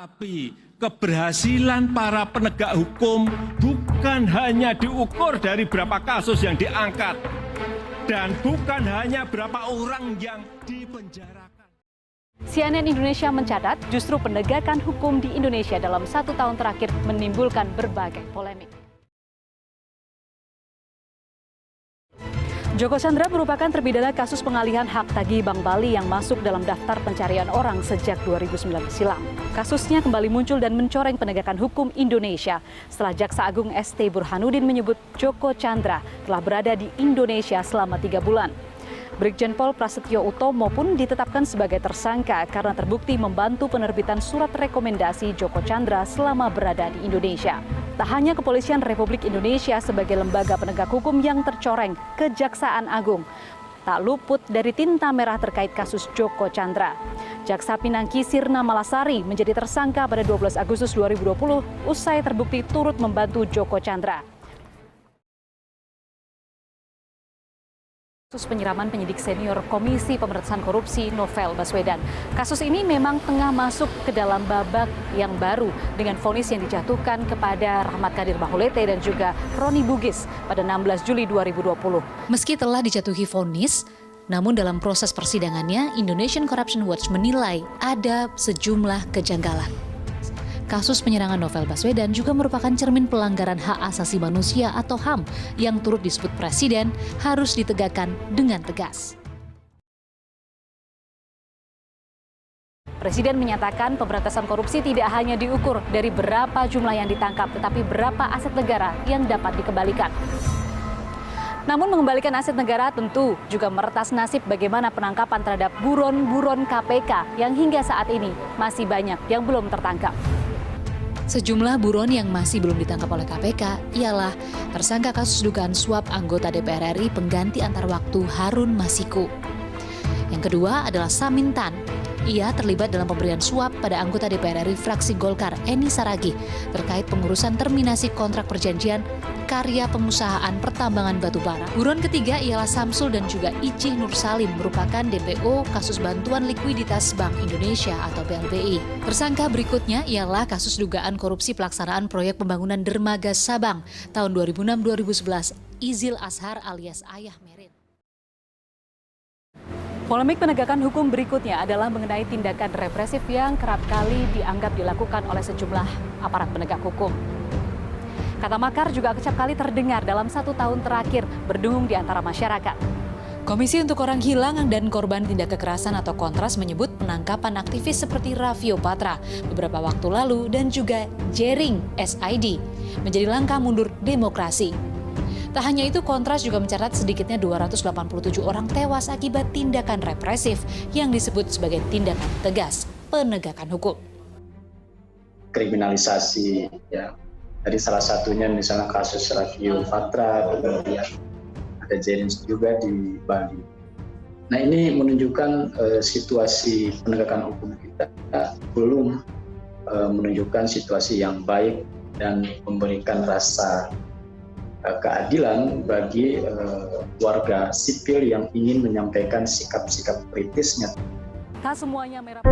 Tapi keberhasilan para penegak hukum bukan hanya diukur dari berapa kasus yang diangkat dan bukan hanya berapa orang yang dipenjarakan. CNN Indonesia mencatat justru penegakan hukum di Indonesia dalam 1 tahun terakhir menimbulkan berbagai polemik. Joko Chandra merupakan terpidana kasus pengalihan hak tagih Bank Bali yang masuk dalam daftar pencarian orang sejak 2009 silam. Kasusnya kembali muncul dan mencoreng penegakan hukum Indonesia setelah Jaksa Agung ST Burhanuddin menyebut Joko Chandra telah berada di Indonesia selama 3 bulan. Brigjen Pol Prasetyo Utomo pun ditetapkan sebagai tersangka karena terbukti membantu penerbitan surat rekomendasi Joko Chandra selama berada di Indonesia. Tak hanya Kepolisian Republik Indonesia sebagai lembaga penegak hukum yang tercoreng, Kejaksaan Agung tak luput dari tinta merah terkait kasus Joko Chandra. Jaksa Pinangki Sirna Malasari menjadi tersangka pada 12 Agustus 2020 usai terbukti turut membantu Joko Chandra. Kasus penyiraman penyidik senior Komisi Pemberantasan Korupsi Novel Baswedan. Kasus ini memang tengah masuk ke dalam babak yang baru dengan vonis yang dijatuhkan kepada Rahmat Kadir Mahulete dan juga Roni Bugis pada 16 Juli 2020. Meski telah dijatuhi vonis, namun dalam proses persidangannya Indonesian Corruption Watch menilai ada sejumlah kejanggalan. Kasus penyerangan Novel Baswedan juga merupakan cermin pelanggaran hak asasi manusia atau HAM yang turut disebut Presiden harus ditegakkan dengan tegas. Presiden menyatakan pemberantasan korupsi tidak hanya diukur dari berapa jumlah yang ditangkap, tetapi berapa aset negara yang dapat dikembalikan. Namun mengembalikan aset negara tentu juga meretas nasib bagaimana penangkapan terhadap buron-buron KPK yang hingga saat ini masih banyak yang belum tertangkap. Sejumlah buron yang masih belum ditangkap oleh KPK ialah tersangka kasus dugaan suap anggota DPR RI pengganti antar waktu Harun Masiku. Yang kedua adalah Samin Tan. Ia terlibat dalam pemberian suap pada anggota DPR RI fraksi Golkar Eni Saragih terkait pengurusan terminasi kontrak perjanjian karya pengusahaan pertambangan batubara. Buron ketiga ialah Samsul dan juga Icih Nur Salim merupakan DPO kasus bantuan likuiditas Bank Indonesia atau BLBI. Tersangka berikutnya ialah kasus dugaan korupsi pelaksanaan proyek pembangunan dermaga Sabang tahun 2006-2011 Izil Ashar alias Ayah Merin. Polemik penegakan hukum berikutnya adalah mengenai tindakan represif yang kerap kali dianggap dilakukan oleh sejumlah aparat penegak hukum. Kata makar juga acap kali terdengar dalam 1 tahun terakhir berdengung di antara masyarakat. Komisi untuk Orang Hilang dan Korban Tindak Kekerasan atau Kontras menyebut penangkapan aktivis seperti Raffio Patra beberapa waktu lalu dan juga Jering SID menjadi langkah mundur demokrasi. Tak hanya itu, Kontras juga mencatat sedikitnya 287 orang tewas akibat tindakan represif yang disebut sebagai tindakan tegas penegakan hukum. Kriminalisasi, ya. Tadi salah satunya misalnya kasus Raffio Patra, kemudian ada James juga di Bali. Nah, ini menunjukkan situasi penegakan hukum kita belum menunjukkan situasi yang baik dan memberikan rasa keadilan bagi warga sipil yang ingin menyampaikan sikap-sikap kritisnya. Tak semuanya merah.